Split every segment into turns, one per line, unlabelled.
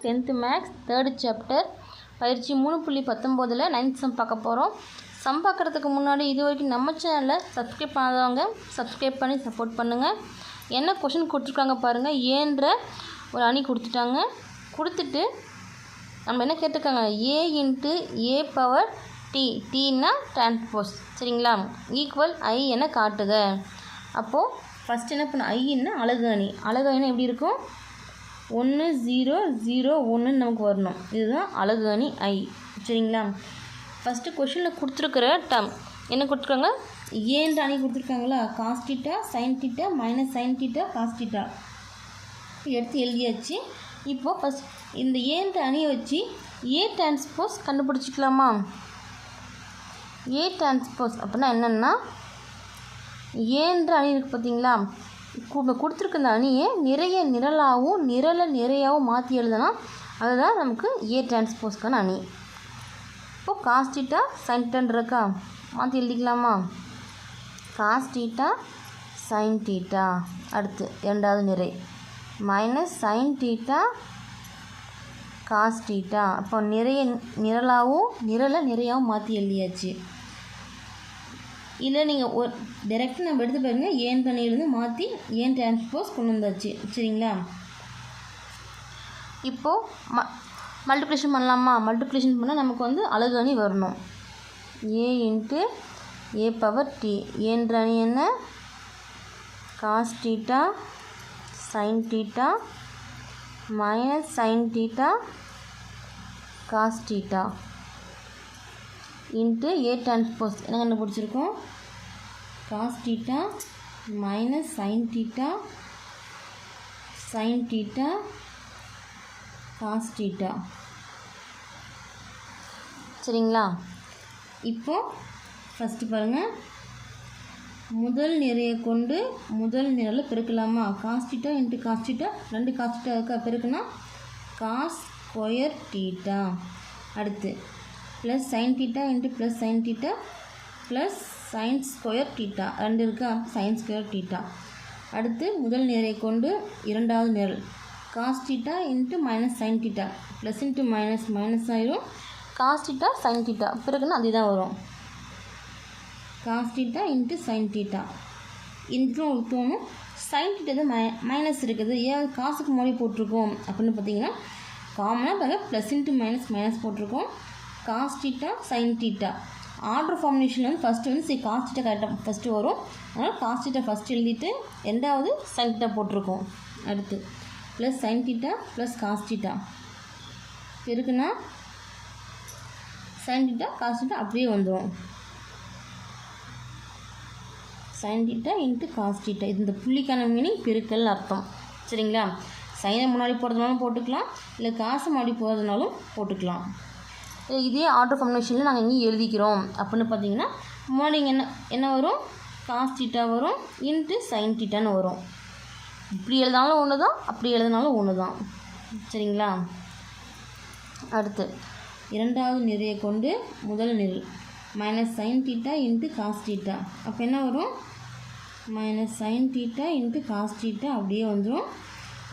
10th maths 3rd chapter பயிற்சி 3.19 9th some பார்க்க போகிறோம். சம் பார்க்குறதுக்கு முன்னாடி இது வரைக்கும் நம்ம சேனலை சப்ஸ்கிரைப் பண்ணாதவங்க சப்ஸ்கிரைப் பண்ணி சப்போர்ட் பண்ணுங்கள். என்ன கொஷின் கொடுத்துருக்காங்க பாருங்கள். ஏன்ற ஒரு அணி கொடுத்துட்டாங்க. கொடுத்துட்டு நம்ம என்ன கேட்டிருக்காங்க, ஏ into A power D, டீன்னா transpose, சரிங்களா, ஈக்குவல் ஐ என காட்டுக. அப்போது ஃபஸ்ட் என்ன பண்ண, ஐன்னா அலகு அணி. அலகு அணி எப்படி இருக்கும், 1 0 0 1 நமக்கு வரணும். இதுதான் அலகு அணி ஐ, சரிங்களா. ஃபஸ்ட்டு கொஷினில் கொடுத்துருக்குற டேர்ம் என்ன கொடுத்துருக்காங்க, ஏன்ற அணி கொடுத்துருக்காங்களா, cos theta sine theta minus sine theta cos theta எடுத்து எழுதியாச்சு. இப்போது ஃபஸ்ட் இந்த ஏன்ற அணியை வச்சு ஏ டிரான்ஸ்போஸ் கண்டுபிடிச்சிக்கலாமா. ஏ டிரான்ஸ்போஸ் அப்படின்னா என்னென்னா, ஏன்ற அணி இருக்குது பார்த்தீங்களா, கொடுத்துருக்க இந்த அணியை நிறைய நிரலாகவும் நிறையாகவும் மாற்றி எழுதுனா அதுதான் நமக்கு ஏ டிரான்ஸ்போஸ்க்கான அணி. இப்போது காஸ் தீட்டா சைன் தீட்டான்னு இருக்கா, மாற்றி எழுதிக்கலாமா. காஸ் தீட்டா சைன் தீட்டா, அடுத்து இரண்டாவது நிறை minus sine theta cos theta. அப்போ நிறைய நிரலாகவும் நிறையாகவும் மாற்றி எழுதியாச்சு. இல்லை நீங்கள் ஒரு டைரெக்டாக நம்ம எடுத்து பாருங்க, ஏன் பண்ணியிருந்து மாற்றி ஏன் டிரான்ஸ்போஸ் கொண்டு வந்தாச்சு, சரிங்களா. இப்போது மல்டிப்ளிகேஷன் பண்ணலாமா. மல்டிப்ளிகேஷன் பண்ணால் நமக்கு வந்து அலகு அணி வரணும். A into A power T, ஏன்ற அணி என்ன, cos theta sine theta minus sine theta cos theta into A transpose என்ன கண்டுபிடிச்சிருக்கோம், cos theta minus sine theta cos theta, சரிங்களா. இப்போது ஃபஸ்ட்டு பாருங்கள், முதல் நிறையை கொண்டு முதல் நிரலை பெருக்கலாமா. Cos theta into cos theta, 2 cos theta இருக்கா, பெருக்குனா காஸ் ஸ்கொயர் தீட்டா. அடுத்து plus sine theta into plus sine theta plus sine square theta, 2 இருக்கா, சைன் ஸ்கொயர் தீட்டா. அடுத்து முதல் நிரை கொண்டு இரண்டாவது நிரல் cos theta into minus sine theta, plus into minus ஆயிரும், காஸ் தீட்டா சைன் தீட்டா பிறகுன்னா அதுதான் வரும், cos theta into sine theta. இதுக்கும் தோணும் சைன் தீட்டா தான் மைனஸ் இருக்குது, ஏன் காசுக்கு முன்னாடி போட்டிருக்கோம் அப்படின்னு பார்த்தீங்கன்னா, காமனாக பாருங்கள் ப்ளஸ் இன்ட்டு மைனஸ் போட்டிருக்கோம். Cos theta sine theta order ஃபார்முலேஷனில் வந்து ஃபஸ்ட்டு வந்து காஸ் தீட்டா கரெக்டாக ஃபஸ்ட்டு வரும். அதனால் காஸ் தீட்டா ஃபஸ்ட்டு எழுதிட்டு ரெண்டாவது சைன் தீட்டா போட்டிருக்கோம். அடுத்து plus sine theta plus cos theta இருக்குன்னா சைன் தீட்டா காஸ் தீட்டா அப்படியே வந்துடும். Sine theta into cos theta, இது இந்த புள்ளிக்கான மீனிங் பெருக்கல்னு அர்த்தம், சரிங்களா. சைனை முன்னாடி போடுறதுனாலும் போட்டுக்கலாம், இல்லை காசு முன்னாடி போகிறதுனாலும் போட்டுக்கலாம். இதே ஆர்டர் காம்பினேஷனில் நாங்கள் எங்கேயும் எழுதிக்கிறோம் அப்படின்னு பார்த்தீங்கன்னா, முன்னாடி என்ன வரும், காஸ் தீட்டா வரும் இன்ட்டு சைன் தீட்டான்னு வரும். இப்படி எழுதினாலும் ஒன்று தான், அப்படி எழுதினாலும் ஒன்று தான், சரிங்களா. அடுத்து இரண்டாவது நிறையை கொண்டு முதல் நிரல் minus sine theta into cos theta. அப்போ என்ன வரும், minus sine theta into cos theta அப்படியே வந்துடும்.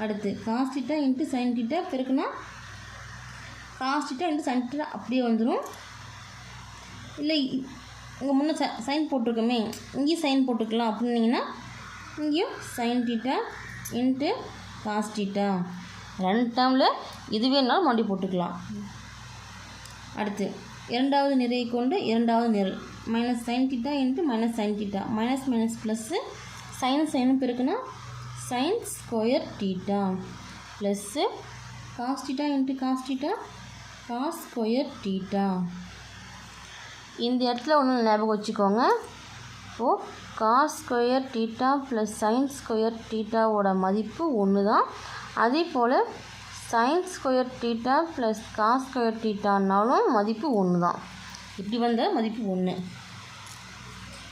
அடுத்து cos theta into sine theta பெருக்குனா cos theta into sine theta அப்படியே வந்துடும். இல்லை இங்கே முன்னே சைன் போட்டிருக்கோமே, இங்கேயும் சைன் போட்டுக்கலாம் அப்படின்னீங்கன்னா இங்கேயும் sine theta into cos theta, 2 டேர்மில் இது வேணாலும் மறுபடியும் போட்டுக்கலாம். அடுத்து இரண்டாவது நிறையை கொண்டு இரண்டாவது நிரல் minus sine theta into minus sine theta, minus plus சைனும் பெருக்குன்னா sine square theta plus cos theta into cos theta cos square theta. இந்த இடத்துல ஒன்று ஞாபகம் வச்சுக்கோங்க. இப்போது cos square theta plus sine square தீட்டாவோட மதிப்பு 1 தான். அதே போல் sine square theta plus cos square தீட்டானாலும் மதிப்பு 1 தான். இப்படி வந்த மதிப்பு 1.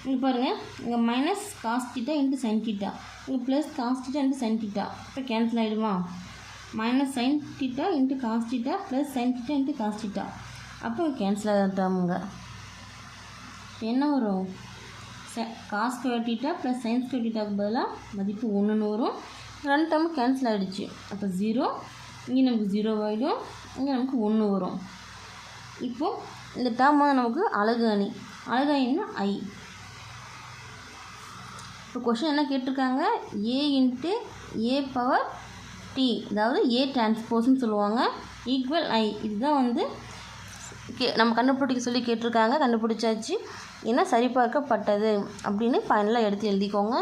இங்கே பாருங்கள், இங்கே minus cos theta into sine theta, இங்கே plus cos theta into sine theta, இப்போ கேன்சல் ஆகிடுமா. Minus sine theta into cos theta plus sine theta into cos theta, அப்போ கேன்சல் ஆகிட்டாமுங்க. என்ன வரும், cos square theta plus sine square தீட்டாவுக்கு பதிலாக மதிப்பு 1ன்னு வரும். 2 டேர்ம் கேன்சல் ஆகிடுச்சு. அப்போ 0 இங்கே நமக்கு 0 ஆகிடும், இங்கே நமக்கு 1 வரும். இப்போது இந்த டேர்ம் வந்து நமக்கு அலகு அணின்னா I. இப்போ கொஷின் என்ன கேட்டிருக்காங்க, A × A பவர் T, அதாவது A டிரான்ஸ்போஸ்ன்னு சொல்லுவாங்க, ஈக்குவல் I. இதுதான் வந்து நம்ம கண்டுபிடிக்க சொல்லி கேட்டிருக்காங்க. கண்டுபிடிச்சாச்சு. ஏன்னா சரிபார்க்கப்பட்டது அப்படின்னு ஃபைனலாக எடுத்து எழுதிக்கோங்க.